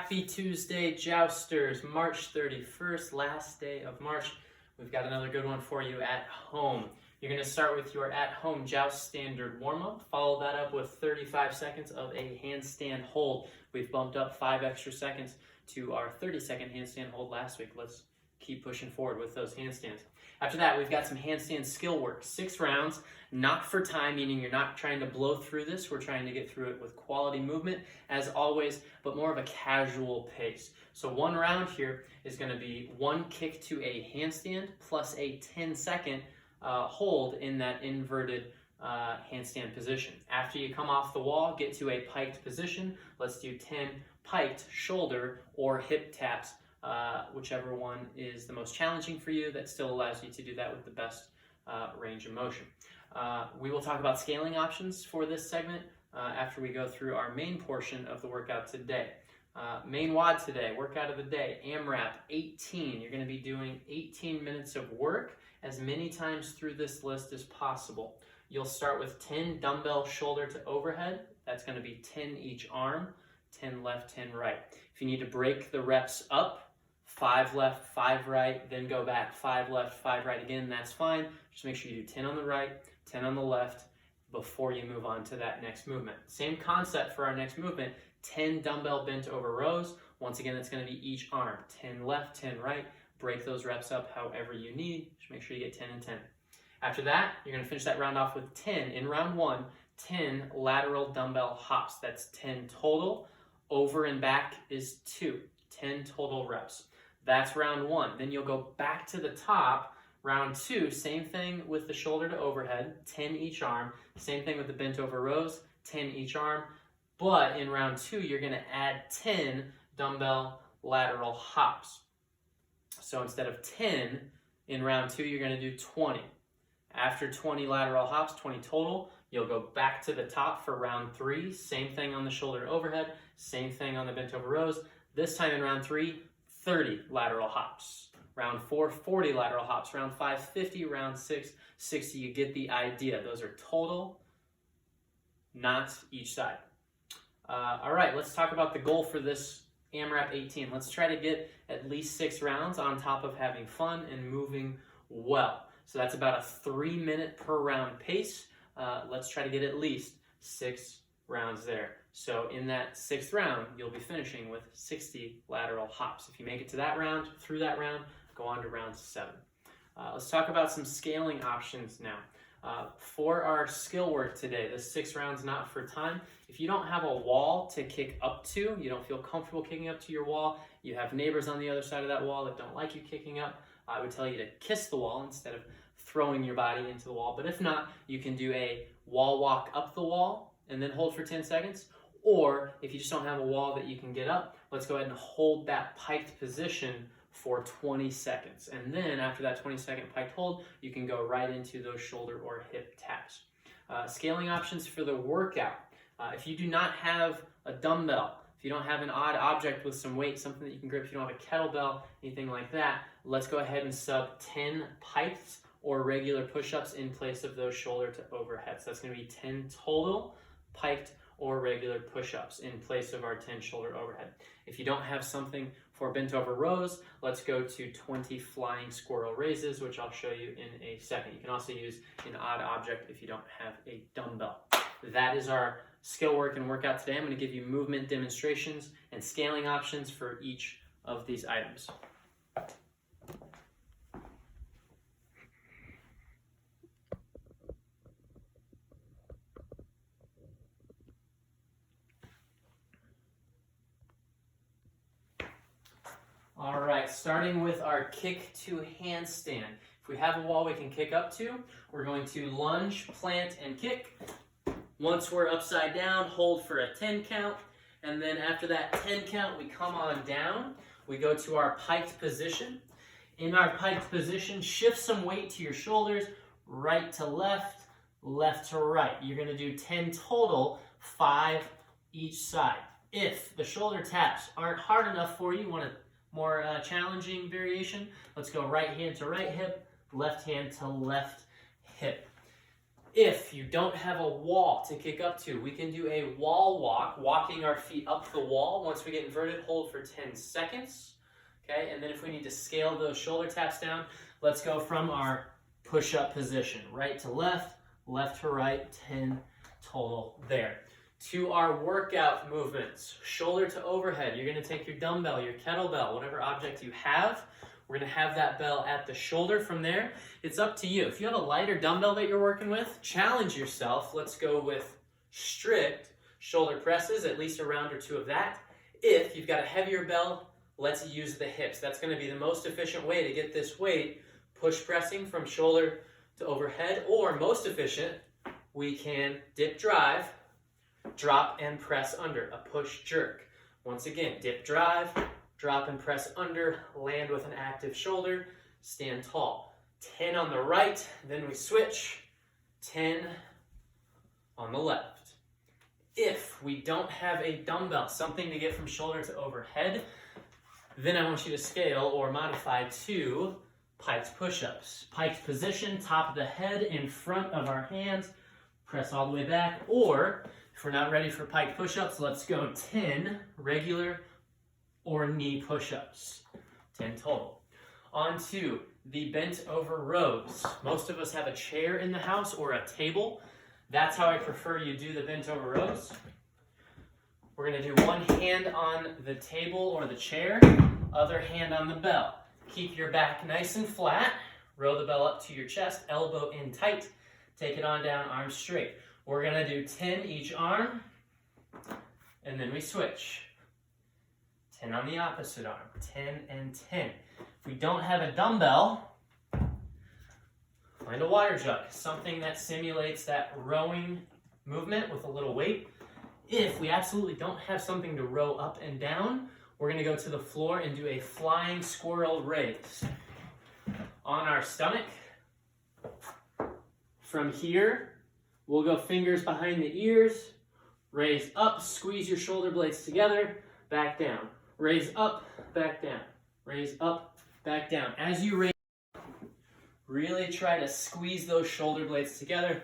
Happy Tuesday, Jousters. March 31st, last day of March. We've got another good one for you at home. You're going to start with your at-home Joust standard warm-up. Follow that up with 35 seconds of a handstand hold. We've bumped up 5 extra seconds to our 30-second handstand hold last week. Let's keep pushing forward with those handstands. After that, we've got some handstand skill work. 6 rounds, not for time, meaning you're not trying to blow through this. We're trying to get through it with quality movement, as always, but more of a casual pace. So 1 round here is going to be 1 kick to a handstand plus a 10-second hold in that inverted handstand position. After you come off the wall, get to a piked position. Let's do 10 piked shoulder or hip taps. Whichever one is the most challenging for you, that still allows you to do that with the best range of motion. We will talk about scaling options for this segment after we go through our main portion of the workout today. Main WOD today, workout of the day, AMRAP 18. You're going to be doing 18 minutes of work as many times through this list as possible. You'll start with 10 dumbbell shoulder to overhead. That's going to be 10 each arm, 10 left, 10 right. If you need to break the reps up, 5 left, 5 right, then go back, 5 left, 5 right again, that's fine. Just make sure you do 10 on the right, 10 on the left before you move on to that next movement. Same concept for our next movement, 10 dumbbell bent over rows. Once again, that's going to be each arm, 10 left, 10 right. Break those reps up however you need. Just make sure you get 10 and 10. After that, you're going to finish that round off with 10. In round 1, 10 lateral dumbbell hops. That's 10 total. Over and back is 2. 10 total reps. That's round 1. Then you'll go back to the top. Round 2, same thing with the shoulder to overhead, 10 each arm. Same thing with the bent over rows, 10 each arm. But in round 2, you're going to add 10 dumbbell lateral hops. So instead of 10 in round 2, you're going to do 20. After 20 lateral hops, 20 total, you'll go back to the top for round 3. Same thing on the shoulder to overhead, same thing on the bent over rows. This time in round 3, 30 lateral hops. Round 4, 40 lateral hops. Round 5, 50. Round 6, 60. You get the idea. Those are total, not each side. All right, let's talk about the goal for this AMRAP 18. Let's try to get at least 6 rounds on top of having fun and moving well. So that's about a 3-minute per round pace. Let's try to get at least 6 rounds there. So in that 6th round, you'll be finishing with 60 lateral hops. If you make it to that round, through that round, go on to round 7. Let's talk about some scaling options now. For our skill work today, this 6 rounds not for time. If you don't have a wall to kick up to, you don't feel comfortable kicking up to your wall, you have neighbors on the other side of that wall that don't like you kicking up, I would tell you to kiss the wall instead of throwing your body into the wall. But if not, you can do a wall walk up the wall and then hold for 10 seconds. Or if you just don't have a wall that you can get up, let's go ahead and hold that piked position for 20 seconds. And then after that 20-second piked hold, you can go right into those shoulder or hip taps. Scaling options for the workout. If you do not have a dumbbell, if you don't have an odd object with some weight, something that you can grip, if you don't have a kettlebell, anything like that, let's go ahead and sub 10 piked or regular push-ups in place of those shoulder to overhead. So that's going to be 10 total piked or regular push-ups in place of our 10 shoulder overhead. If you don't have something for bent over rows, let's go to 20 Flying Squirrel Raises, which I'll show you in a second. You can also use an odd object if you don't have a dumbbell. That is our skill work and workout today. I'm going to give you movement demonstrations and scaling options for each of these items. All right, starting with our kick to handstand. If we have a wall we can kick up to, we're going to lunge, plant, and kick. Once we're upside down, hold for a 10 count. And then after that 10 count, we come on down. We go to our piked position. In our piked position, shift some weight to your shoulders, right to left, left to right. You're going to do 10 total, 5 each side. If the shoulder taps aren't hard enough for you, you want a more challenging variation, let's go right hand to right hip, left hand to left hip. If you don't have a wall to kick up to, we can do a wall walk, walking our feet up the wall. Once we get inverted, hold for 10 seconds. Okay, and then if we need to scale those shoulder taps down, let's go from our push-up position. Right to left, left to right, 10 total there. To our workout movements, shoulder to overhead. You're going to take your dumbbell, your kettlebell, whatever object you have. We're going to have that bell at the shoulder. From there, it's up to you. If you have a lighter dumbbell that you're working with, challenge yourself. Let's go with strict shoulder presses, at least a round or two of that. If you've got a heavier bell, let's use the hips. That's going to be the most efficient way to get this weight push pressing from shoulder to overhead, or most efficient, we can dip drive, drop and press under, a push jerk. Once again, dip drive, drop and press under, land with an active shoulder, stand tall. 10 on the right, then we switch, 10 on the left. If we don't have a dumbbell, something to get from shoulder to overhead, then I want you to scale or modify to piked push-ups. Piked position, top of the head in front of our hands, press all the way back, or if we're not ready for piked push-ups, let's go 10 regular or knee push-ups, 10 total. On to the bent over rows. Most of us have a chair in the house or a table. That's how I prefer you do the bent over rows. We're going to do one hand on the table or the chair, other hand on the bell. Keep your back nice and flat. Row the bell up to your chest, elbow in tight. Take it on down, arms straight. We're going to do 10 each arm, and then we switch. 10 on the opposite arm, 10 and 10. If we don't have a dumbbell, find a water jug, something that simulates that rowing movement with a little weight. If we absolutely don't have something to row up and down, we're going to go to the floor and do a flying squirrel raise. On our stomach, from here, we'll go fingers behind the ears, raise up, squeeze your shoulder blades together, back down. Raise up, back down. Raise up, back down. As you raise, really try to squeeze those shoulder blades together.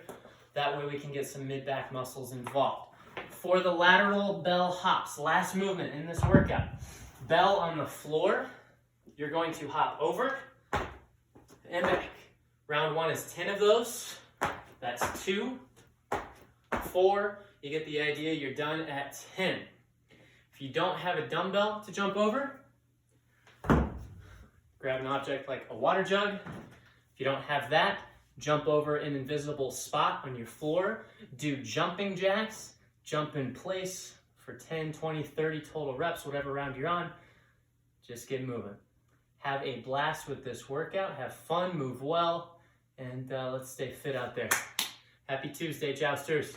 That way we can get some mid-back muscles involved. For the lateral bell hops, last movement in this workout. Bell on the floor. You're going to hop over and back. Round one is 10 of those. That's 2, 4. You get the idea. You're done at 10. If you don't have a dumbbell to jump over, grab an object like a water jug. If you don't have that, jump over an invisible spot on your floor. Do jumping jacks. Jump in place for 10, 20, 30 total reps, whatever round you're on. Just get moving. Have a blast with this workout. Have fun, move well, and let's stay fit out there. Happy Tuesday, Jousters.